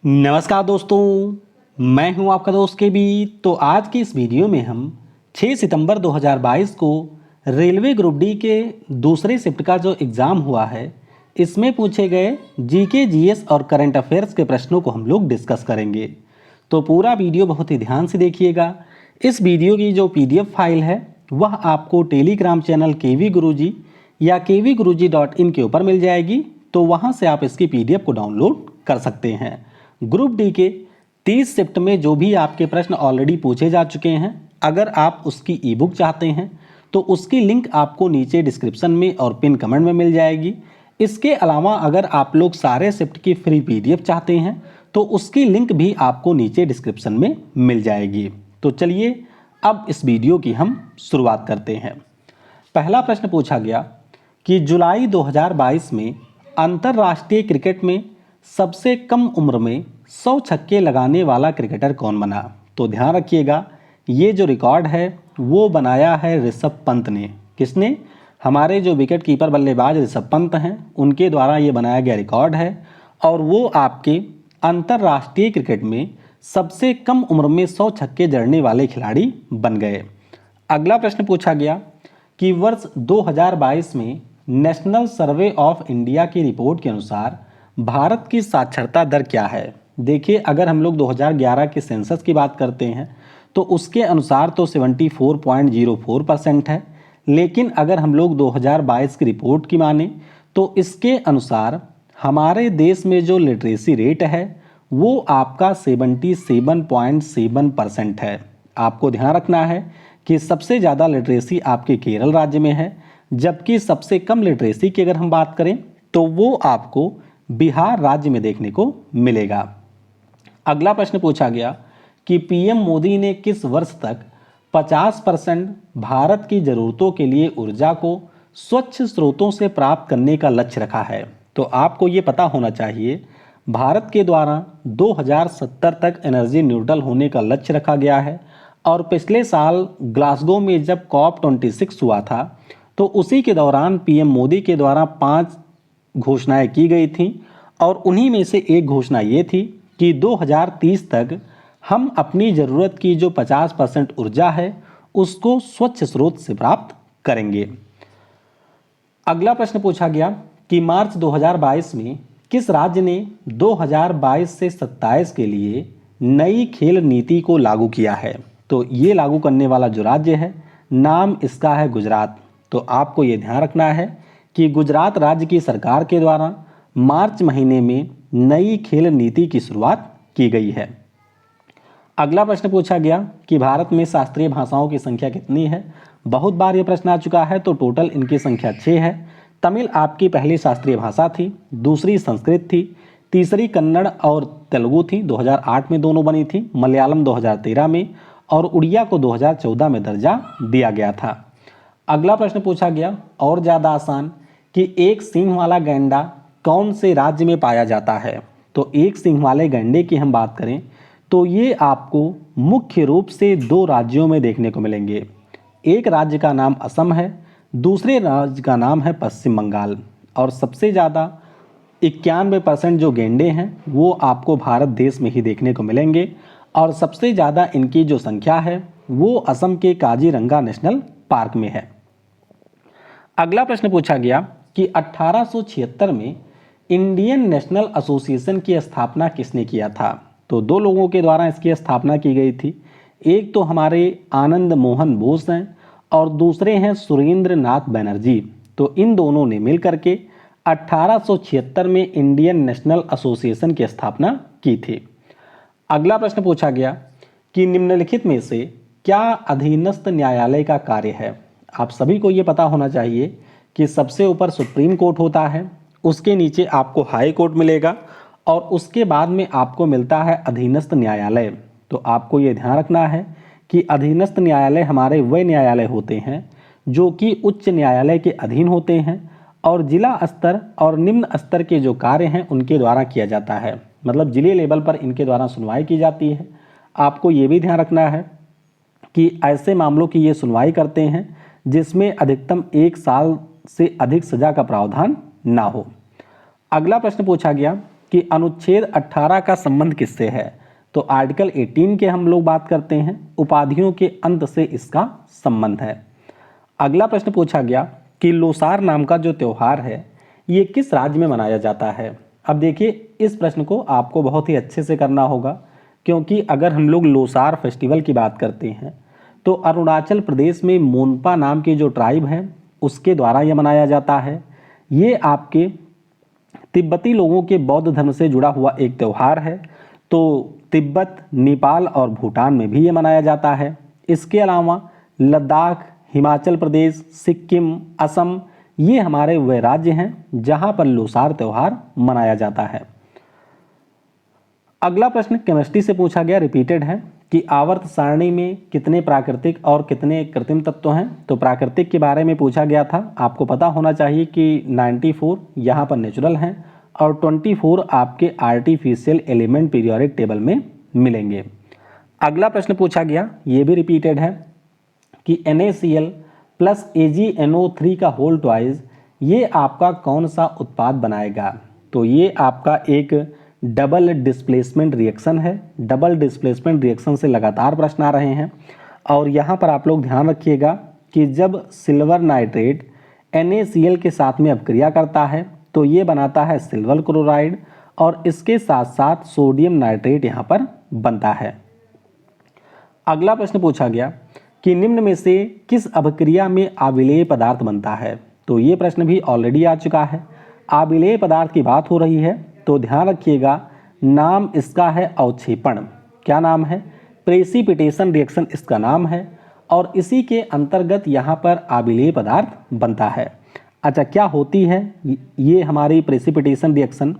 नमस्कार दोस्तों, मैं हूं आपका दोस्त के बी। तो आज की इस वीडियो में हम 6 सितंबर 2022 को रेलवे ग्रुप डी के दूसरे शिफ्ट का जो एग्ज़ाम हुआ है, इसमें पूछे गए जीके, जीएस और करंट अफेयर्स के प्रश्नों को हम लोग डिस्कस करेंगे। तो पूरा वीडियो बहुत ही ध्यान से देखिएगा। इस वीडियो की जो पीडीएफ फाइल है वह आपको टेलीग्राम चैनल केवी गुरुजी या kvguruji.in के ऊपर मिल जाएगी। तो वहाँ से आप इसकी पीडीएफ को डाउनलोड कर सकते हैं। ग्रुप डी के 30 शिफ्ट में जो भी आपके प्रश्न ऑलरेडी पूछे जा चुके हैं, अगर आप उसकी ई बुक चाहते हैं तो उसकी लिंक आपको नीचे डिस्क्रिप्शन में और पिन कमेंट में मिल जाएगी। इसके अलावा अगर आप लोग सारे शिफ्ट की फ्री पीडीएफ चाहते हैं तो उसकी लिंक भी आपको नीचे डिस्क्रिप्शन में मिल जाएगी। तो चलिए अब इस वीडियो की हम शुरुआत करते हैं। पहला प्रश्न पूछा गया कि जुलाई 2022 में अंतर्राष्ट्रीय क्रिकेट में सबसे कम उम्र में 100 छक्के लगाने वाला क्रिकेटर कौन बना। तो ध्यान रखिएगा, ये जो रिकॉर्ड है वो बनाया है ऋषभ पंत ने। किसने? हमारे जो विकेट कीपर बल्लेबाज ऋषभ पंत हैं, उनके द्वारा ये बनाया गया रिकॉर्ड है और वो आपके अंतर्राष्ट्रीय क्रिकेट में सबसे कम उम्र में 100 छक्के जड़ने वाले खिलाड़ी बन गए। अगला प्रश्न पूछा गया कि वर्ष 2022 में नेशनल सर्वे ऑफ इंडिया की रिपोर्ट के अनुसार भारत की साक्षरता दर क्या है। देखिए, अगर हम लोग 2011 के सेंसस की बात करते हैं तो उसके अनुसार तो 74.04% है, लेकिन अगर हम लोग 2022 की रिपोर्ट की माने तो इसके अनुसार हमारे देश में जो लिटरेसी रेट है वो आपका 77.7% है। आपको ध्यान रखना है कि सबसे ज़्यादा लिटरेसी आपके केरल राज्य में है, जबकि सबसे कम लिटरेसी की अगर हम बात करें तो वो आपको बिहार राज्य में देखने को मिलेगा। अगला प्रश्न पूछा गया कि पीएम मोदी ने किस वर्ष तक 50% भारत की ज़रूरतों के लिए ऊर्जा को स्वच्छ स्रोतों से प्राप्त करने का लक्ष्य रखा है। तो आपको ये पता होना चाहिए, भारत के द्वारा 2070 तक एनर्जी न्यूट्रल होने का लक्ष्य रखा गया है और पिछले साल ग्लासगो में जब COP26 हुआ था तो उसी के दौरान पीएम मोदी के द्वारा 5 घोषणाएं की गई थी और उन्हीं में से एक घोषणा ये थी कि 2030 तक हम अपनी ज़रूरत की जो 50% ऊर्जा है उसको स्वच्छ स्रोत से प्राप्त करेंगे। अगला प्रश्न पूछा गया कि मार्च 2022 में किस राज्य ने 2022 से 27 के लिए नई खेल नीति को लागू किया है। तो ये लागू करने वाला जो राज्य है, नाम इसका है गुजरात। तो आपको ये ध्यान रखना है कि गुजरात राज्य की सरकार के द्वारा मार्च महीने में नई खेल नीति की शुरुआत की गई है। अगला प्रश्न पूछा गया कि भारत में शास्त्रीय भाषाओं की संख्या कितनी है। बहुत बार ये प्रश्न आ चुका है, तो टोटल इनकी संख्या 6 है। तमिल आपकी पहली शास्त्रीय भाषा थी, दूसरी संस्कृत थी, तीसरी कन्नड़ और तेलुगु थी, 2008 में दोनों बनी थी, मलयालम 2013 में और उड़िया को 2014 में दर्जा दिया गया था। अगला प्रश्न पूछा गया और ज़्यादा आसान कि एक सींग वाला गैंडा कौन से राज्य में पाया जाता है। तो एक सींग वाले गैंडे की हम बात करें तो ये आपको मुख्य रूप से 2 राज्यों में देखने को मिलेंगे। एक राज्य का नाम असम है, दूसरे राज्य का नाम है पश्चिम बंगाल। और सबसे ज़्यादा 91% जो गैंडे हैं वो आपको भारत देश में ही देखने को मिलेंगे और सबसे ज़्यादा इनकी जो संख्या है वो असम के काजीरंगा नेशनल पार्क में है। अगला प्रश्न पूछा गया कि 1876 में इंडियन नेशनल एसोसिएशन की स्थापना किसने किया था। तो 2 लोगों के द्वारा इसकी स्थापना की गई थी। एक तो हमारे आनंद मोहन बोस हैं और दूसरे हैं सुरेंद्र नाथ बनर्जी। तो इन दोनों ने मिलकर के 1876 में इंडियन नेशनल एसोसिएशन की स्थापना की थी। अगला प्रश्न पूछा गया कि निम्नलिखित में से क्या अधीनस्थ न्यायालय का कार्य है। आप सभी को ये पता होना चाहिए कि सबसे ऊपर सुप्रीम कोर्ट होता है, उसके नीचे आपको हाई कोर्ट मिलेगा और उसके बाद में आपको मिलता है अधीनस्थ न्यायालय। तो आपको ये ध्यान रखना है कि अधीनस्थ न्यायालय हमारे वह न्यायालय होते हैं जो कि उच्च न्यायालय के अधीन होते हैं और जिला स्तर और निम्न स्तर के जो कार्य हैं उनके द्वारा किया जाता है। मतलब जिले लेवल पर इनके द्वारा सुनवाई की जाती है। आपको ये भी ध्यान रखना है कि ऐसे मामलों की ये सुनवाई करते हैं जिसमें अधिकतम 1 साल से अधिक सजा का प्रावधान ना हो। अगला प्रश्न पूछा गया कि अनुच्छेद 18 का संबंध किससे है, तो आर्टिकल 18 के हम लोग बात करते हैं, उपाधियों के अंत से इसका संबंध है। अगला प्रश्न पूछा गया कि लोसार नाम का जो त्यौहार है ये किस राज्य में मनाया जाता है। अब देखिए, इस प्रश्न को आपको बहुत ही अच्छे से करना होगा, क्योंकि अगर हम लोग लोसार फेस्टिवल की बात करते हैं तो अरुणाचल प्रदेश में मोनपा नाम की जो ट्राइब है उसके द्वारा यह मनाया जाता है। ये आपके तिब्बती लोगों के बौद्ध धर्म से जुड़ा हुआ एक त्यौहार है, तो तिब्बत, नेपाल और भूटान में भी ये मनाया जाता है। इसके अलावा लद्दाख, हिमाचल प्रदेश, सिक्किम, असम, ये हमारे वे राज्य हैं जहां पर लोसार त्यौहार मनाया जाता है। अगला प्रश्न केमिस्ट्री से पूछा गया, रिपीटेड है, कि आवर्त सारणी में कितने प्राकृतिक और कितने कृत्रिम तत्व हैं। तो प्राकृतिक के बारे में पूछा गया था, आपको पता होना चाहिए कि 94 यहाँ पर नेचुरल हैं और 24 आपके आर्टिफिशियल एलिमेंट पीरियोडिक टेबल में मिलेंगे। अगला प्रश्न पूछा गया, ये भी रिपीटेड है, कि NaCl प्लस AgNO3 का होल ट्वाइस ये आपका कौन सा उत्पाद बनाएगा। तो ये आपका एक डबल डिस्प्लेसमेंट रिएक्शन है। डबल डिस्प्लेसमेंट रिएक्शन से लगातार प्रश्न आ रहे हैं और यहाँ पर आप लोग ध्यान रखिएगा कि जब सिल्वर नाइट्रेट NaCl के साथ में अपक्रिया करता है तो ये बनाता है सिल्वर क्लोराइड और इसके साथ साथ सोडियम नाइट्रेट यहाँ पर बनता है। अगला प्रश्न पूछा गया कि निम्न में से किस अभिक्रिया में आविलेय पदार्थ बनता है। तो ये प्रश्न भी ऑलरेडी आ चुका है। आविलेय पदार्थ की बात हो रही है तो ध्यान रखिएगा, नाम इसका है अवक्षेपण। क्या नाम है? प्रेसिपिटेशन रिएक्शन इसका नाम है और इसी के अंतर्गत यहाँ पर आविलेय पदार्थ बनता है। अच्छा, क्या होती है ये हमारी प्रेसिपिटेशन रिएक्शन?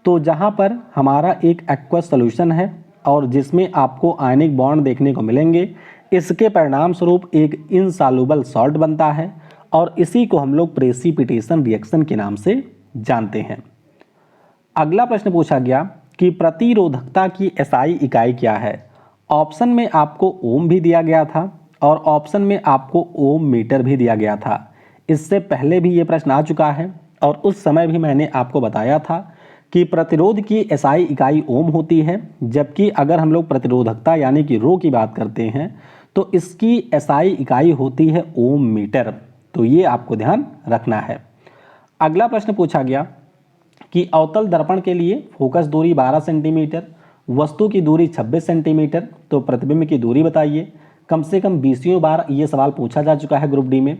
तो जहाँ पर हमारा एक एक्वस सॉल्यूशन है और जिसमें आपको आयनिक बॉन्ड देखने को मिलेंगे, इसके परिणाम स्वरूप एक इनसॉल्युबल सॉल्ट बनता है और इसी को हम लोग प्रेसिपिटेशन रिएक्शन के नाम से जानते हैं। अगला प्रश्न पूछा गया कि प्रतिरोधकता की एसआई इकाई क्या है। ऑप्शन में आपको ओम भी दिया गया था और ऑप्शन में आपको ओम मीटर भी दिया गया था। इससे पहले भी ये प्रश्न आ चुका है और उस समय भी मैंने आपको बताया था कि प्रतिरोध की एसआई इकाई ओम होती है, जबकि अगर हम लोग प्रतिरोधकता यानी कि रो की बात करते हैं तो इसकी एसआई इकाई होती है ओम मीटर। तो ये आपको ध्यान रखना है। अगला प्रश्न पूछा गया कि अवतल दर्पण के लिए फोकस दूरी 12 सेंटीमीटर, वस्तु की दूरी 26 सेंटीमीटर, तो प्रतिबिंब की दूरी बताइए। कम से कम 20 बार ये सवाल पूछा जा चुका है ग्रुप डी में।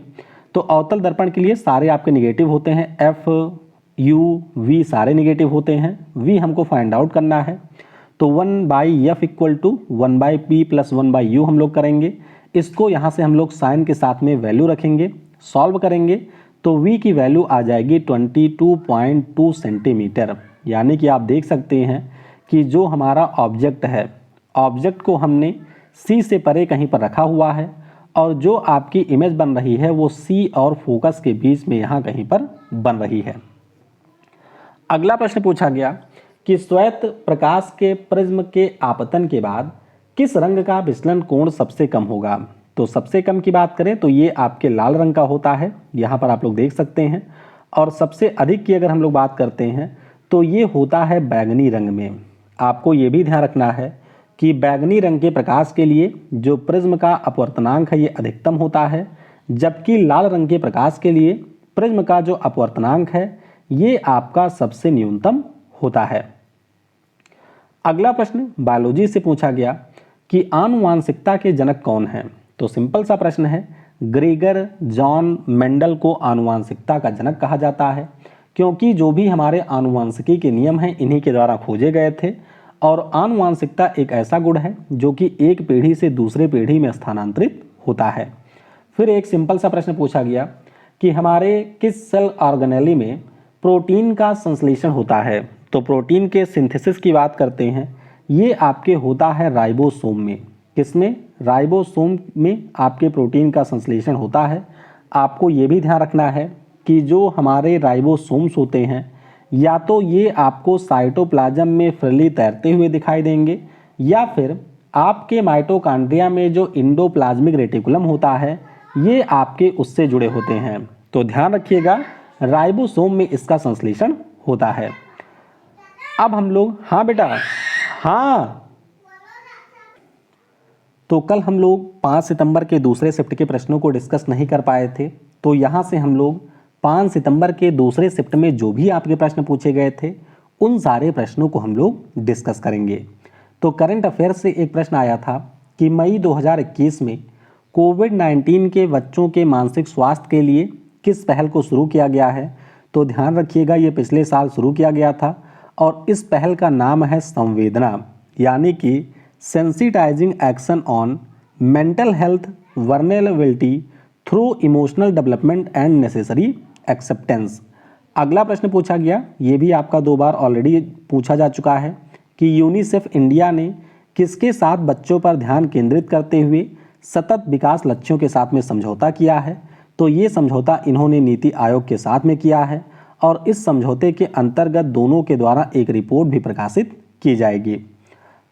तो अवतल दर्पण के लिए सारे आपके निगेटिव होते हैं, एफ, यू, वी सारे निगेटिव होते हैं। वी हमको फाइंड आउट करना है, तो 1/f equal to 1/p plus 1/u हम लोग करेंगे। इसको यहाँ से हम लोग साइन के साथ में वैल्यू रखेंगे, सॉल्व करेंगे तो v की वैल्यू आ जाएगी 22.2 सेंटीमीटर। यानी कि आप देख सकते हैं कि जो हमारा ऑब्जेक्ट है, ऑब्जेक्ट को हमने c से परे कहीं पर रखा हुआ है और जो आपकी इमेज बन रही है वो c और फोकस के बीच में यहाँ कहीं पर बन रही है। अगला प्रश्न पूछा गया कि श्वेत प्रकाश के प्रिज्म के आपतन के बाद किस रंग का विचलन कोण सबसे कम होगा। तो सबसे कम की बात करें तो ये आपके लाल रंग का होता है, यहाँ पर आप लोग देख सकते हैं। और सबसे अधिक की अगर हम लोग बात करते हैं तो ये होता है बैगनी रंग में। आपको ये भी ध्यान रखना है कि बैगनी रंग के प्रकाश के लिए जो प्रिज्म का अपवर्तनांक है ये अधिकतम होता है, जबकि लाल रंग के प्रकाश के लिए प्रिज्म का जो अपवर्तनांक है ये आपका सबसे न्यूनतम होता है। अगला प्रश्न बायोलॉजी से पूछा गया कि आनुवांशिकता के जनक कौन हैं। तो सिंपल सा प्रश्न है, ग्रेगर जॉन मेंडल को आनुवांशिकता का जनक कहा जाता है, क्योंकि जो भी हमारे आनुवांशिकी के नियम हैं इन्हीं के द्वारा खोजे गए थे। और आनुवांशिकता एक ऐसा गुण है जो कि एक पीढ़ी से दूसरे पीढ़ी में स्थानांतरित होता है। फिर एक सिंपल सा प्रश्न पूछा गया कि हमारे किस सेल ऑर्गेनेली में प्रोटीन का संश्लेषण होता है। तो प्रोटीन के सिंथेसिस की बात करते हैं, ये आपके होता है राइबोसोम में। किसमें? राइबोसोम में आपके प्रोटीन का संश्लेषण होता है। आपको ये भी ध्यान रखना है कि जो हमारे राइबोसोम्स होते हैं या तो ये आपको साइटोप्लाज्म में फ्रीली तैरते हुए दिखाई देंगे या फिर आपके माइटोकॉन्ड्रिया में जो इंडोप्लाज्मिक रेटिकुलम होता है ये आपके उससे जुड़े होते हैं। तो ध्यान रखिएगा, राइबोसोम में इसका संश्लेषण होता है। अब हम लोग, हाँ बेटा, हाँ, तो कल हम लोग 5 सितंबर के दूसरे शिफ्ट के प्रश्नों को डिस्कस नहीं कर पाए थे, तो यहाँ से हम लोग 5 सितंबर के दूसरे शिफ्ट में जो भी आपके प्रश्न पूछे गए थे उन सारे प्रश्नों को हम लोग डिस्कस करेंगे। तो करंट अफेयर से एक प्रश्न आया था कि मई 2021 में कोविड-19 के बच्चों के मानसिक स्वास्थ्य के लिए किस पहल को शुरू किया गया है। तो ध्यान रखिएगा, ये पिछले साल शुरू किया गया था और इस पहल का नाम है संवेदना, यानी कि sensitising action on mental health vulnerability through emotional development and necessary acceptance. अगला प्रश्न पूछा गया, ये भी आपका 2 बार ऑलरेडी पूछा जा चुका है कि यूनिसेफ इंडिया ने किसके साथ बच्चों पर ध्यान केंद्रित करते हुए सतत विकास लक्ष्यों के साथ में समझौता किया है। तो ये समझौता इन्होंने नीति आयोग के साथ में किया है और इस समझौते के अंतर्गत दोनों के द्वारा एक रिपोर्ट भी प्रकाशित की जाएगी।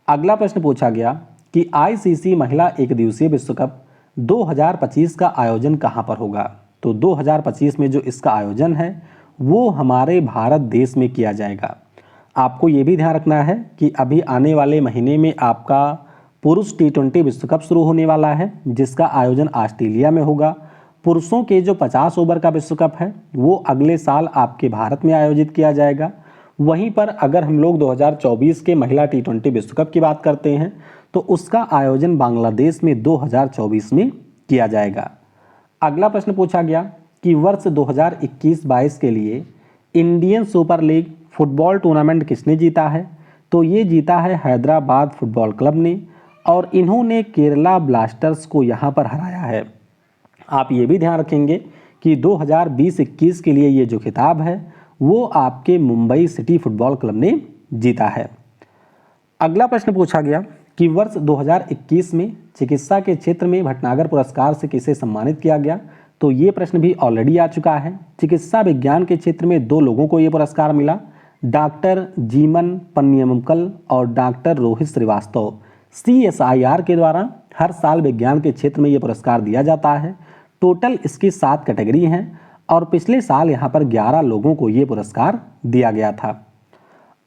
अगला प्रश्न पूछा गया कि आईसीसी महिला एक दिवसीय विश्व कप 2025 का आयोजन कहां पर होगा। तो 2025 में जो इसका आयोजन है वो हमारे भारत देश में किया जाएगा। आपको ये भी ध्यान रखना है कि अभी आने वाले महीने में आपका पुरुष T20 विश्व कप शुरू होने वाला है जिसका आयोजन ऑस्ट्रेलिया में होगा। पुरुषों के जो 50 ओवर का विश्व कप है वो अगले साल आपके भारत में आयोजित किया जाएगा। वहीं पर अगर हम लोग 2024 के महिला T20 विश्व कप की बात करते हैं तो उसका आयोजन बांग्लादेश में 2024 में किया जाएगा। अगला प्रश्न पूछा गया कि वर्ष 2021-22 के लिए Indian super league football tournament किसने जीता है। तो ये जीता है हैदराबाद फुटबॉल क्लब ने और इन्होंने केरला ब्लास्टर्स को यहाँ पर हराया है। आप ये भी ध्यान रखेंगे कि 2020-21 के लिए ये जो खिताब है वो आपके मुंबई सिटी फुटबॉल क्लब ने जीता है। अगला प्रश्न पूछा गया कि वर्ष 2021 में चिकित्सा के क्षेत्र में भटनागर पुरस्कार से किसे सम्मानित किया गया। तो ये प्रश्न भी ऑलरेडी आ चुका है। चिकित्सा विज्ञान के क्षेत्र में 2 लोगों को ये पुरस्कार मिला, डॉक्टर जीमन पन्नियमकल और डॉक्टर रोहित श्रीवास्तव। CSIR के द्वारा हर साल विज्ञान के क्षेत्र में ये पुरस्कार दिया जाता है। टोटल इसकी 7 कैटेगरी हैं और पिछले साल यहाँ पर 11 लोगों को ये पुरस्कार दिया गया था।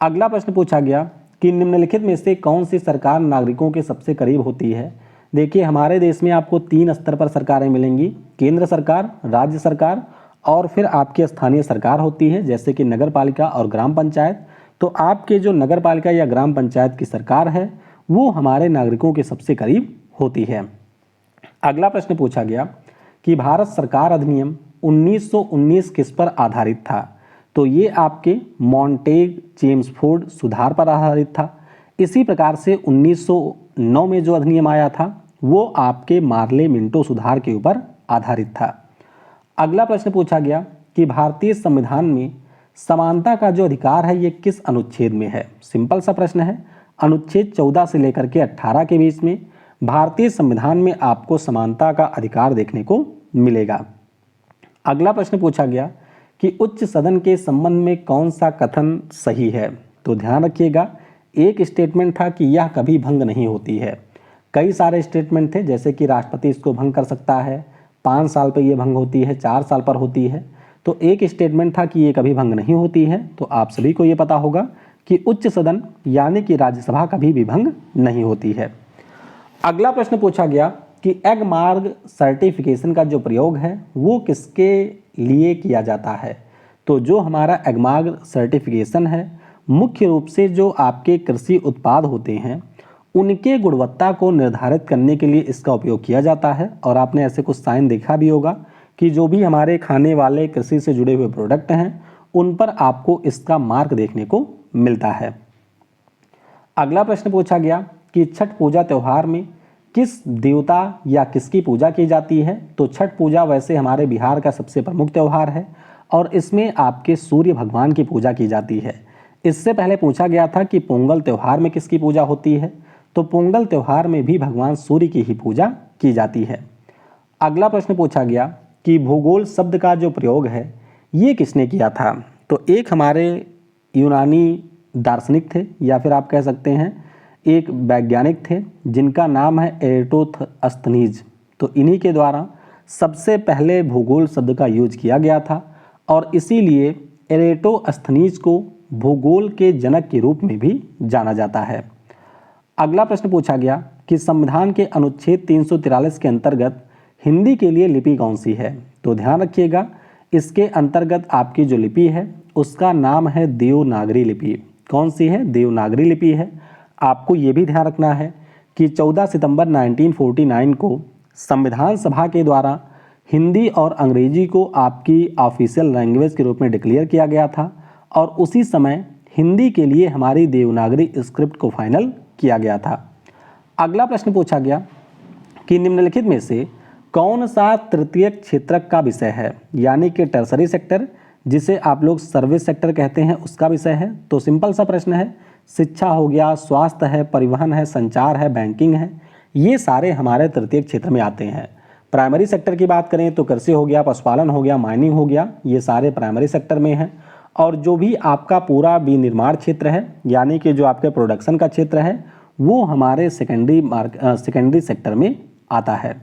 अगला प्रश्न पूछा गया कि निम्नलिखित में से कौन सी सरकार नागरिकों के सबसे करीब होती है। देखिए, हमारे देश में आपको 3 स्तर पर सरकारें मिलेंगी, केंद्र सरकार, राज्य सरकार और फिर आपकी स्थानीय सरकार होती है जैसे कि नगर पालिका और ग्राम पंचायत। तो आपके जो नगर पालिका या ग्राम पंचायत की सरकार है वो हमारे नागरिकों के सबसे करीब होती है। अगला प्रश्न पूछा गया कि भारत सरकार अधिनियम 1919 किस पर आधारित था। तो ये आपके मॉन्टेग चेम्सफोर्ड सुधार पर आधारित था। इसी प्रकार से 1909 में जो अधिनियम आया था वो आपके मार्ले मिंटो सुधार के ऊपर आधारित था। अगला प्रश्न पूछा गया कि भारतीय संविधान में समानता का जो अधिकार है ये किस अनुच्छेद में है। सिंपल सा प्रश्न है, अनुच्छेद 14 से लेकर के 18 के बीच में भारतीय संविधान में आपको समानता का अधिकार देखने को मिलेगा। अगला प्रश्न पूछा गया कि उच्च सदन के संबंध में कौन सा कथन सही है। तो ध्यान रखिएगा, एक स्टेटमेंट था कि यह कभी भंग नहीं होती है। कई सारे स्टेटमेंट थे जैसे कि राष्ट्रपति इसको भंग कर सकता है, 5 साल पर यह भंग होती है, 4 साल पर होती है। तो एक स्टेटमेंट था कि ये कभी भंग नहीं होती है। तो आप सभी को ये पता होगा कि उच्च सदन यानी कि राज्यसभा कभी भी भंग नहीं होती है। अगला प्रश्न पूछा गया कि एगमार्क सर्टिफिकेशन का जो प्रयोग है वो किसके लिए किया जाता है। तो जो हमारा एगमार्क सर्टिफिकेशन है मुख्य रूप से जो आपके कृषि उत्पाद होते हैं उनके गुणवत्ता को निर्धारित करने के लिए इसका उपयोग किया जाता है। और आपने ऐसे कुछ साइन देखा भी होगा कि जो भी हमारे खाने वाले कृषि से जुड़े हुए प्रोडक्ट हैं उन पर आपको इसका मार्क देखने को मिलता है। अगला प्रश्न पूछा गया कि छठ पूजा त्यौहार में किस देवता या किसकी पूजा की जाती है। तो छठ पूजा वैसे हमारे बिहार का सबसे प्रमुख त्यौहार है और इसमें आपके सूर्य भगवान की पूजा की जाती है। इससे पहले पूछा गया था कि पोंगल त्यौहार में किसकी पूजा होती है। तो पोंगल त्यौहार में भी भगवान सूर्य की ही पूजा की जाती है। अगला प्रश्न पूछा गया कि भूगोल शब्द का जो प्रयोग है ये किसने किया था। तो एक हमारे यूनानी दार्शनिक थे या फिर आप कह सकते हैं एक वैज्ञानिक थे जिनका नाम है एरेटोस्थनीज। तो इन्हीं के द्वारा सबसे पहले भूगोल शब्द का यूज किया गया था और इसीलिए एरेटोस्थनीज को भूगोल के जनक के रूप में भी जाना जाता है। अगला प्रश्न पूछा गया कि संविधान के अनुच्छेद 343 के अंतर्गत हिंदी के लिए लिपि कौन सी है? तो ध्यान रखिएगा, इसके अंतर्गत आपकी जो लिपि है उसका नाम है देवनागरी लिपि। कौन सी है? देवनागरी लिपि है। आपको ये भी ध्यान रखना है कि 14 सितंबर 1949 को संविधान सभा के द्वारा हिंदी और अंग्रेजी को आपकी ऑफिशियल लैंग्वेज के रूप में डिक्लेयर किया गया था और उसी समय हिंदी के लिए हमारी देवनागरी स्क्रिप्ट को फाइनल किया गया था। अगला प्रश्न पूछा गया कि निम्नलिखित में से कौन सा तृतीयक क्षेत्रक का विषय है, यानी कि टर्सरी सेक्टर, जिसे आप लोग सर्विस सेक्टर कहते हैं, उसका विषय है? तो सिंपल सा प्रश्न है, शिक्षा हो गया, स्वास्थ्य है, परिवहन है, संचार है, बैंकिंग है, ये सारे हमारे तृतीयक क्षेत्र में आते हैं। प्राइमरी सेक्टर की बात करें तो कृषि हो गया, पशुपालन हो गया, माइनिंग हो गया, ये सारे प्राइमरी सेक्टर में हैं। और जो भी आपका पूरा विनिर्माण क्षेत्र है, यानी कि जो आपके प्रोडक्शन का क्षेत्र है, वो हमारे सेकेंडरी सेक्टर में आता है।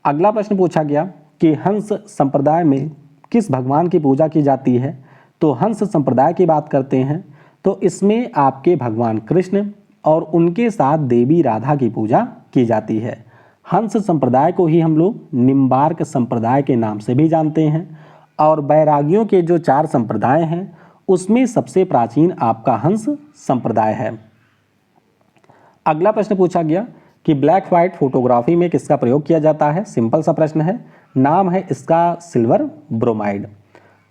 अगला प्रश्न पूछा गया कि हंस संप्रदाय में किस भगवान की पूजा की जाती है? तो हंस संप्रदाय की बात करते हैं तो इसमें आपके भगवान कृष्ण और उनके साथ देवी राधा की पूजा की जाती है। हंस संप्रदाय को ही हम लोग निम्बार्क संप्रदाय के नाम से भी जानते हैं और बैरागियों के जो 4 संप्रदाय हैं उसमें सबसे प्राचीन आपका हंस संप्रदाय है। अगला प्रश्न पूछा गया कि ब्लैक व्हाइट फोटोग्राफी में किसका प्रयोग किया जाता है? सिंपल सा प्रश्न है, नाम है इसका सिल्वर ब्रोमाइड।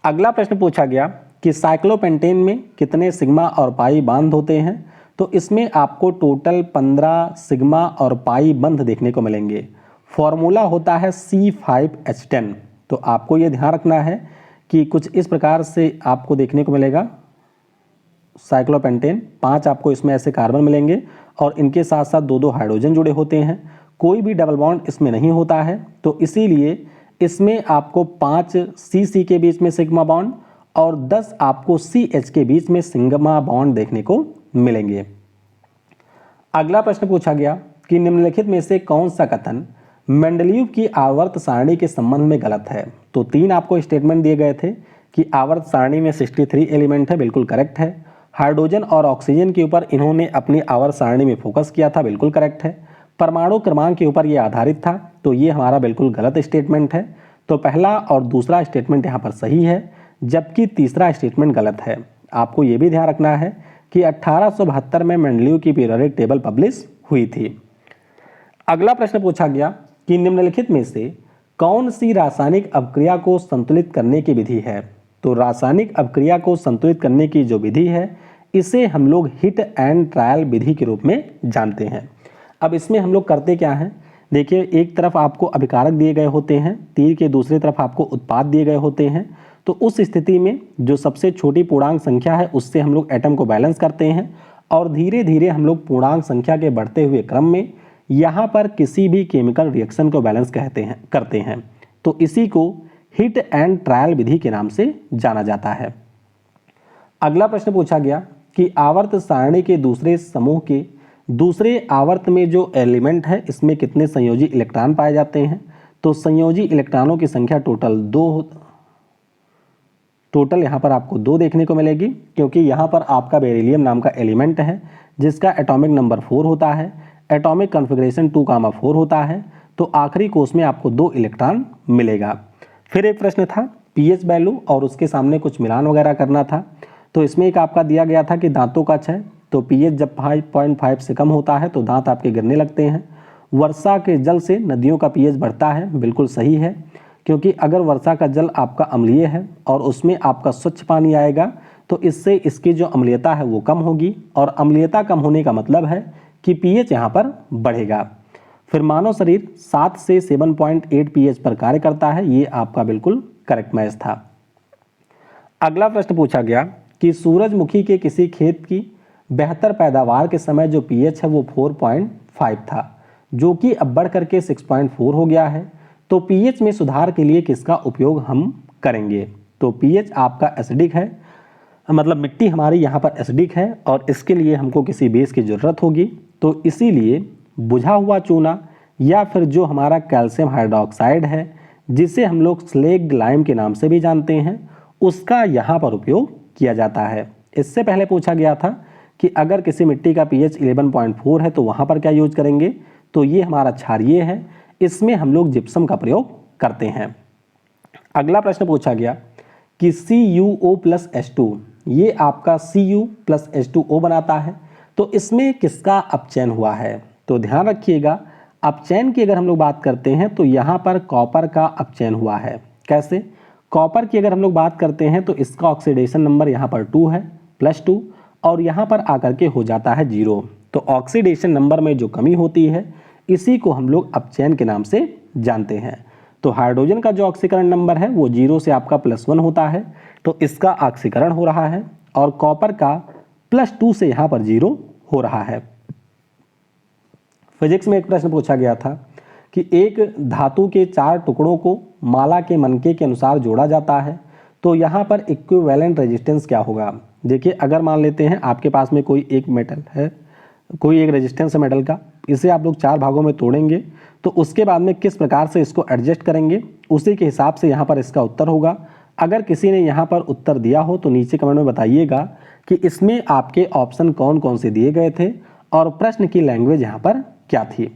अगला प्रश्न पूछा गया कि साइक्लोपेंटेन में कितने सिग्मा और पाई बांध होते हैं? तो इसमें आपको टोटल 15 सिग्मा और पाई बंध देखने को मिलेंगे। फॉर्मूला होता है C5H10। तो आपको ये ध्यान रखना है कि कुछ इस प्रकार से आपको देखने को मिलेगा साइक्लोपेंटेन, 5 आपको इसमें ऐसे कार्बन मिलेंगे और इनके साथ साथ 2-2 हाइड्रोजन जुड़े होते हैं। कोई भी डबल बॉन्ड इसमें नहीं होता है, तो इसीलिए इसमें आपको 5 CC के बीच में सिग्मा बॉन्ड और 10 आपको CH के बीच में सिग्मा बॉन्ड देखने को मिलेंगे। अगला प्रश्न पूछा गया कि निम्नलिखित में से कौन सा कथन मेंडलीव की आवर्त सारणी के संबंध में गलत है? तो 3 आपको स्टेटमेंट दिए गए थे कि आवर्त सारणी में 63 एलिमेंट है, बिल्कुल करेक्ट है। हाइड्रोजन और ऑक्सीजन के ऊपर इन्होंने अपनी आवर्त सारणी में फोकस किया था, बिल्कुल करेक्ट है। परमाणु क्रमांक के ऊपर ये आधारित था, तो ये हमारा बिल्कुल गलत स्टेटमेंट है। तो पहला और दूसरा स्टेटमेंट यहाँ पर सही है, जबकि तीसरा स्टेटमेंट गलत है। आपको ये भी ध्यान रखना है कि 1872 में मेंडलीव की पीरियोडिक टेबल पब्लिश हुई थी। अगला प्रश्न पूछा गया कि निम्नलिखित में से कौन सी रासायनिक अभिक्रिया को संतुलित करने की विधि है? तो रासायनिक अभिक्रिया को संतुलित करने की जो विधि है इसे हम लोग हिट एंड ट्रायल विधि के रूप में जानते हैं। अब इसमें हम लोग करते क्या हैं, देखिए एक तरफ आपको अभिकारक दिए गए होते हैं, तीर के दूसरी तरफ आपको उत्पाद दिए गए होते हैं। तो उस स्थिति में जो सबसे छोटी पूर्णांक संख्या है उससे हम लोग एटम को बैलेंस करते हैं और धीरे धीरे हम लोग पूर्णांक संख्या के बढ़ते हुए क्रम में यहाँ पर किसी भी केमिकल रिएक्शन को बैलेंस करते हैं। तो इसी को हिट एंड ट्रायल विधि के नाम से जाना जाता है। अगला प्रश्न पूछा गया कि आवर्त सारणी के दूसरे समूह के दूसरे आवर्त में जो एलिमेंट है इसमें कितने संयोजी इलेक्ट्रॉन पाए जाते हैं? तो संयोजी इलेक्ट्रॉनों की संख्या टोटल यहाँ पर आपको 2 देखने को मिलेगी, क्योंकि यहाँ पर आपका बेरिलियम नाम का एलिमेंट है जिसका एटॉमिक नंबर 4 होता है, एटॉमिक कॉन्फ़िगरेशन 2,4 होता है। तो आखिरी कोष में आपको 2 इलेक्ट्रॉन मिलेगा। फिर एक प्रश्न था पीएच वैल्यू और उसके सामने कुछ मिलान वगैरह करना था। तो इसमें एक आपका दिया गया था कि दांतों का क्षय, तो पीएच जब 5.5 से कम होता है तो दांत आपके गिरने लगते हैं। वर्षा के जल से नदियों का पीएच बढ़ता है, बिल्कुल सही है, क्योंकि अगर वर्षा का जल आपका अम्लीय है और उसमें आपका स्वच्छ पानी आएगा तो इससे इसकी जो अम्लीयता है वो कम होगी और अम्लीयता कम होने का मतलब है कि पीएच यहाँ पर बढ़ेगा। फिर मानव शरीर 7 से 7.8 पीएच पर कार्य करता है, ये आपका बिल्कुल करेक्ट मैच था। अगला प्रश्न पूछा गया कि सूरजमुखी के किसी खेत की बेहतर पैदावार के समय जो पीएच है वो 4.5 था, जो कि अब बढ़ करके 6.4 हो गया है। तो पीएच में सुधार के लिए किसका उपयोग हम करेंगे? तो पीएच आपका एसिडिक है, मतलब मिट्टी हमारी यहाँ पर एसिडिक है और इसके लिए हमको किसी बेस की ज़रूरत होगी। तो इसीलिए बुझा हुआ चूना या फिर जो हमारा कैल्शियम हाइड्रोक्साइड है जिसे हम लोग स्लेग्ड लाइम के नाम से भी जानते हैं, उसका यहाँ पर उपयोग किया जाता है। इससे पहले पूछा गया था कि अगर किसी मिट्टी का pH 11.4 है तो वहाँ पर क्या यूज करेंगे, तो ये हमारा क्षारीय है, इसमें हम लोग जिप्सम का प्रयोग करते हैं। अगला प्रश्न पूछा गया कि CuO प्लस H2, ये आपका Cu प्लस H2O बनाता है, तो इसमें किसका अपचयन हुआ है। तो ध्यान रखिएगा, अपचयन की अगर हम लोग बात करते हैं तो यहाँ पर कॉपर का अपचयन हुआ है। कैसे? कॉपर की अगर हम लोग बात करते हैं तो इसका ऑक्सीडेशन नंबर यहाँ पर 2 है, +2, और यहाँ पर आकर के हो जाता है 0। तो ऑक्सीडेशन नंबर में जो कमी होती है इसी को हम लोग अपचयन के नाम से जानते हैं। तो हाइड्रोजन का जो ऑक्सीकरण नंबर है वो 0 से आपका +1 होता है, तो इसका ऑक्सीकरण हो रहा है, और कॉपर का +2 से यहाँ पर 0 हो रहा है। फिजिक्स में एक प्रश्न पूछा गया था कि एक धातु के 4 टुकड़ों को माला के मनके के अनुसार जोड़ा जाता है, तो यहाँ पर इक्विवेलेंट रेजिस्टेंस क्या होगा। देखिए, अगर मान लेते हैं आपके पास में कोई एक मेटल है, कोई एक रेजिस्टेंस है मेटल का, इसे आप लोग 4 भागों में तोड़ेंगे तो उसके बाद में किस प्रकार से इसको एडजस्ट करेंगे, उसी के हिसाब से यहाँ पर इसका उत्तर होगा। अगर किसी ने यहाँ पर उत्तर दिया हो तो नीचे कमेंट में बताइएगा कि इसमें आपके ऑप्शन कौन कौन से दिए गए थे और प्रश्न की लैंग्वेज यहाँ पर क्या थी।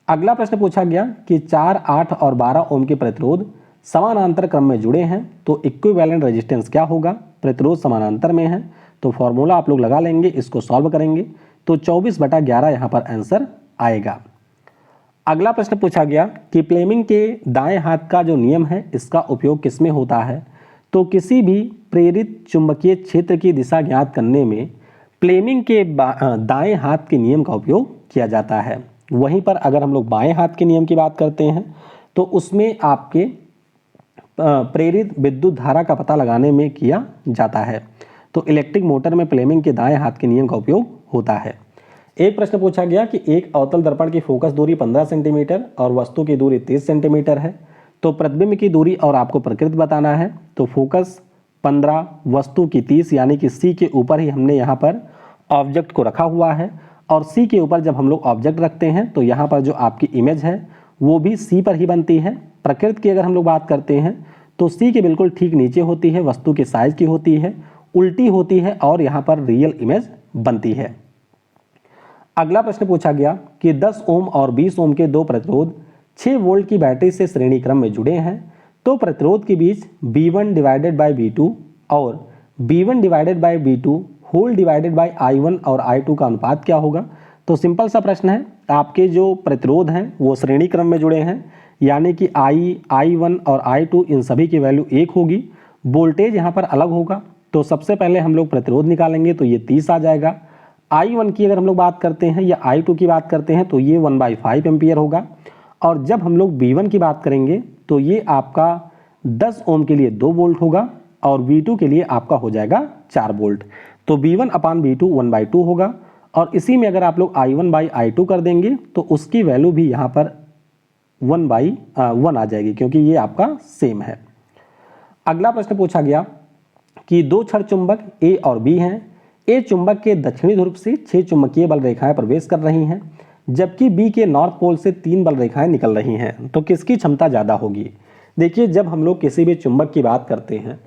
अगला प्रश्न पूछा गया कि 4, 8 और 12 ओम के प्रतिरोध समानांतर क्रम में जुड़े हैं, तो इक्विवेलेंट रेजिस्टेंस क्या होगा। प्रतिरोध समानांतर में है तो फॉर्मूला आप लोग लगा लेंगे, इसको सॉल्व करेंगे तो 24/11 यहाँ पर आंसर आएगा। अगला प्रश्न पूछा गया कि फ्लेमिंग के दाएं हाथ का जो नियम है इसका उपयोग किसमें होता है। तो किसी भी प्रेरित चुंबकीय क्षेत्र की दिशा ज्ञात करने में फ्लेमिंग के दाएं हाथ के नियम का उपयोग किया जाता है। वहीं पर अगर हम लोग बाएं हाथ के नियम की बात करते हैं तो उसमें आपके प्रेरित विद्युत धारा का पता लगाने में किया जाता है। तो इलेक्ट्रिक मोटर में फ्लेमिंग के दाएं हाथ के नियम का उपयोग होता है। एक प्रश्न पूछा गया कि एक अवतल दर्पण की फोकस दूरी 15 सेंटीमीटर और वस्तु की दूरी 30 सेंटीमीटर है, तो प्रतिबिंब की दूरी और आपको प्रकृति बताना है। तो फोकस 15, वस्तु की 30, यानी कि सी के ऊपर ही हमने यहाँ पर ऑब्जेक्ट को रखा हुआ है, और सी के ऊपर जब हम लोग ऑब्जेक्ट रखते हैं तो यहाँ पर जो आपकी इमेज है वो भी सी पर ही बनती है। प्रकृति की अगर हम लोग बात करते हैं तो सी के बिल्कुल ठीक नीचे होती है, वस्तु के साइज की होती है, उल्टी होती है और यहाँ पर रियल इमेज बनती है। अगला प्रश्न पूछा गया कि 10 ओम और 20 ओम के दो प्रतिरोध 6 वोल्ट की बैटरी से श्रेणी क्रम में जुड़े हैं, तो प्रतिरोध के बीच B1 डिवाइडेड बाई B2 और B1 divided by B2 whole divided by I1 और I2 का अनुपात क्या होगा। तो सिंपल सा प्रश्न है, आपके जो प्रतिरोध हैं वो श्रेणी क्रम में जुड़े हैं, यानी कि I1 और I2 इन सभी की वैल्यू 1 होगी। वोल्टेज यहाँ पर अलग होगा, तो सबसे पहले हम लोग प्रतिरोध निकालेंगे तो ये 30 आ जाएगा। I1 की अगर हम लोग बात करते हैं या I2 की बात करते हैं तो ये 1/5 एम्पियर होगा, और जब हम लोग B1 की बात करेंगे तो ये आपका 10 ओम के लिए 2 वोल्ट होगा और V2 के लिए आपका हो जाएगा 4 वोल्ट। तो B1/B2 1/2 होगा, और इसी में अगर आप लोग I1/I2 कर देंगे तो उसकी वैल्यू भी यहाँ पर 1/1 आ जाएगी, क्योंकि ये आपका सेम है। अगला प्रश्न पूछा गया कि 2 क्षण चुंबक A और B हैं। A चुंबक के दक्षिणी ध्रुव से 6 चुंबकीय बल रेखाएं प्रवेश कर रही हैं, जबकि B के नॉर्थ पोल से 3 बल रेखाएं निकल रही हैं, तो किसकी क्षमता ज़्यादा होगी। देखिए, जब हम लोग किसी भी चुंबक की बात करते हैं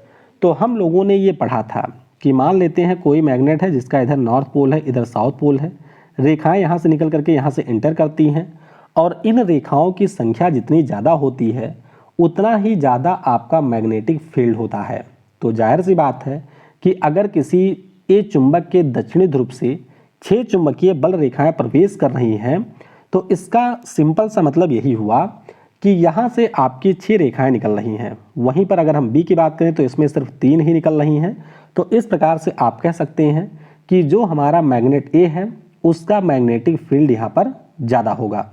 तो हम लोगों ने ये पढ़ा था कि मान लेते हैं कोई मैग्नेट है जिसका इधर नॉर्थ पोल है, इधर साउथ पोल है, रेखाएं यहाँ से निकल करके यहाँ से इंटर करती हैं, और इन रेखाओं की संख्या जितनी ज़्यादा होती है उतना ही ज़्यादा आपका मैग्नेटिक फील्ड होता है। तो जाहिर सी बात है कि अगर किसी ए चुंबक के दक्षिणी ध्रुव से 6 चुंबकीय बल रेखाएं प्रवेश कर रही हैं, तो इसका सिंपल सा मतलब यही हुआ कि यहाँ से आपकी 6 रेखाएं निकल रही हैं। वहीं पर अगर हम बी की बात करें तो इसमें सिर्फ 3 ही निकल रही हैं। तो इस प्रकार से आप कह सकते हैं कि जो हमारा मैग्नेट ए है उसका मैग्नेटिक फील्ड यहाँ पर ज़्यादा होगा।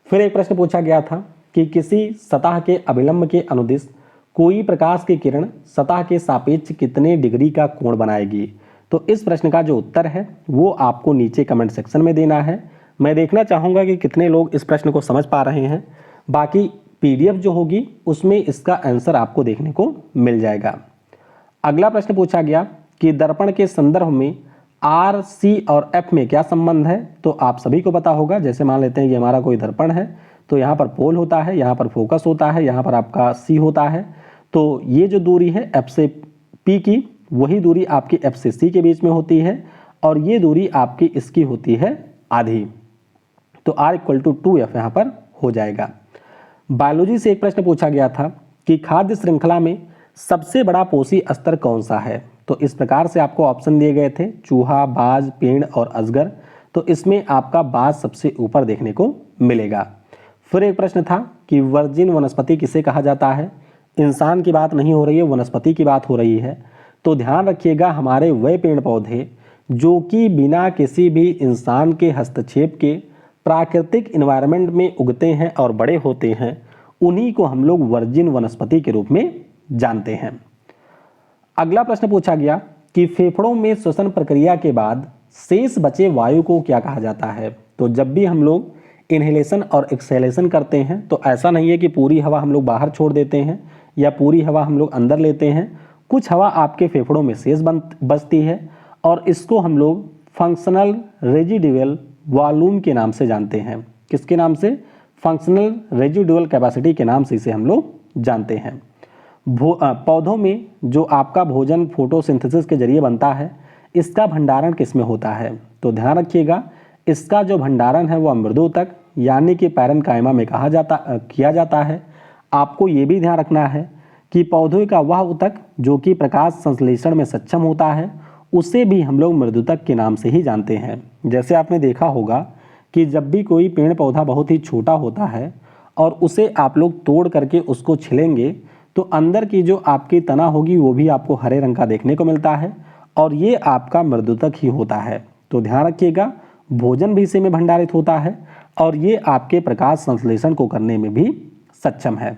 फिर एक प्रश्न पूछा गया था कि किसी सतह के अभिलंब के अनुदिश कोई प्रकाश की किरण सतह के सापेक्ष कितने डिग्री का कोण बनाएगी। तो इस प्रश्न का जो उत्तर है वो आपको नीचे कमेंट सेक्शन में देना है। मैं देखना चाहूँगा कि कितने लोग इस प्रश्न को समझ पा रहे हैं। बाकी PDF जो होगी उसमें इसका आंसर आपको देखने को मिल जाएगा। अगला प्रश्न पूछा गया कि दर्पण के संदर्भ में R, C और F में क्या संबंध है। तो आप सभी को पता होगा, जैसे मान लेते हैं कि हमारा कोई दर्पण है तो यहाँ पर पोल होता है, यहाँ पर फोकस होता है, यहाँ पर आपका C होता है। तो ये जो दूरी है F से P की, वही दूरी आपकी F से C के बीच में होती है और ये दूरी आपकी इसकी होती है आधी। तो R इक्वल टू 2F यहाँ पर हो जाएगा। बायोलॉजी से एक प्रश्न पूछा गया था कि खाद्य श्रृंखला में सबसे बड़ा पोषी स्तर कौन सा है। तो इस प्रकार से आपको ऑप्शन दिए गए थे, चूहा, बाज, पेड़ और अजगर। तो इसमें आपका बाज सबसे ऊपर देखने को मिलेगा। फिर एक प्रश्न था कि वर्जिन वनस्पति किसे कहा जाता है। इंसान की बात नहीं हो रही है, वनस्पति की बात हो रही है। तो ध्यान रखिएगा, हमारे वे पेड़ पौधे जो कि बिना किसी भी इंसान के हस्तक्षेप के प्राकृतिक एनवायरनमेंट में उगते हैं और बड़े होते हैं, उन्हीं को हम लोग वर्जिन वनस्पति के रूप में जानते हैं। अगला प्रश्न पूछा गया कि फेफड़ों में श्वसन प्रक्रिया के बाद शेष बचे वायु को क्या कहा जाता है। तो जब भी हम लोग इनहेलेशन और एक्सहेलेशन करते हैं तो ऐसा नहीं है कि पूरी हवा हम लोग बाहर छोड़ देते हैं या पूरी हवा हम लोग अंदर लेते हैं। कुछ हवा आपके फेफड़ों में शेष बचती है और इसको हम लोग फंक्शनल रेजिडुअल वॉल्यूम के नाम से जानते हैं। किसके नाम से? फंक्शनल रेजिडुअल कैपेसिटी के नाम से इसे हम लोग जानते हैं। पौधों में जो आपका भोजन फोटोसिंथेसिस के जरिए बनता है, इसका भंडारण किस में होता है। तो ध्यान रखिएगा, इसका जो भंडारण है वह मृदुतक यानी कि पैरेन्काइमा में किया जाता है। आपको ये भी ध्यान रखना है कि पौधे का वह ऊतक जो कि प्रकाश संश्लेषण में सक्षम होता है, उसे भी हम लोग मृदुतक के नाम से ही जानते हैं। जैसे आपने देखा होगा कि जब भी कोई पेड़ पौधा बहुत ही छोटा होता है और उसे आप लोग तोड़ करके उसको छिलेंगे तो अंदर की जो आपकी तना होगी वो भी आपको हरे रंग का देखने को मिलता है और ये आपका मृदुतक ही होता है। तो ध्यान रखिएगा, भोजन भी इसी में भंडारित होता है और ये आपके प्रकाश संश्लेषण को करने में भी सक्षम है।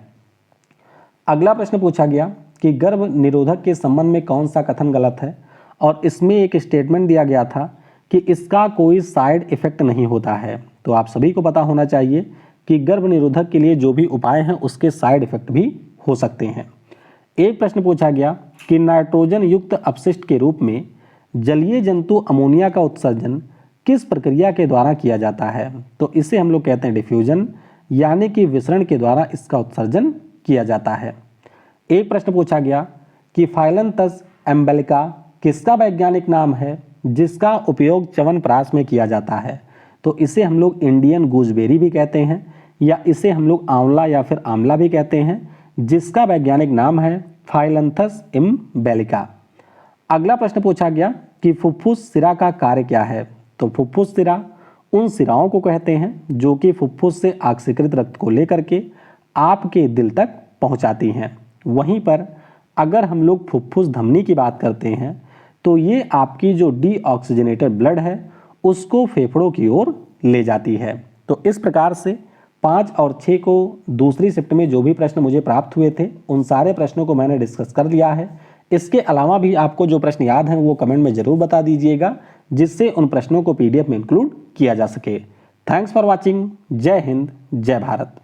अगला प्रश्न पूछा गया कि गर्भ निरोधक के संबंध में कौन सा कथन गलत है और इसमें एक स्टेटमेंट दिया गया था कि इसका कोई साइड इफेक्ट नहीं होता है। तो आप सभी को पता होना चाहिए कि गर्भ निरोधक के लिए जो भी उपाय हैं उसके साइड इफेक्ट भी हो सकते हैं। एक प्रश्न पूछा गया कि नाइट्रोजन युक्त अपशिष्ट के रूप में जलीय जंतु अमोनिया का उत्सर्जन किस प्रक्रिया के द्वारा किया जाता है। तो इसे हम लोग कहते हैं डिफ्यूजन यानी कि विसरण के द्वारा इसका उत्सर्जन किया जाता है। एक प्रश्न पूछा गया कि फाइलंथस एम्बेलिका किसका वैज्ञानिक नाम है जिसका उपयोग च्यवनप्राश में किया जाता है। तो इसे हम लोग इंडियन गूजबेरी भी कहते हैं या इसे हम लोग आंवला या फिर आंवला भी कहते हैं, जिसका वैज्ञानिक नाम है फाइलंथस एम्बेलिका। अगला प्रश्न पूछा गया कि फुफ्फुस सिरा का कार्य क्या है। तो फुफ्फुस सिरा उन सिराओं को कहते हैं जो कि फुफ्फुस से ऑक्सीकृत रक्त को लेकर के आपके दिल तक पहुंचाती हैं। वहीं पर अगर हम लोग फुफ्फुस धमनी की बात करते हैं तो ये आपकी जो डीऑक्सीजनेटेड ब्लड है उसको फेफड़ों की ओर ले जाती है। तो इस प्रकार से 5 और 6 को दूसरी शिफ्ट में जो भी प्रश्न मुझे प्राप्त हुए थे उन सारे प्रश्नों को मैंने डिस्कस कर लिया है। इसके अलावा भी आपको जो प्रश्न याद हैं वो कमेंट में ज़रूर बता दीजिएगा, जिससे उन प्रश्नों को PDF में इंक्लूड किया जा सके। Thanks for watching. जय हिंद, जय भारत।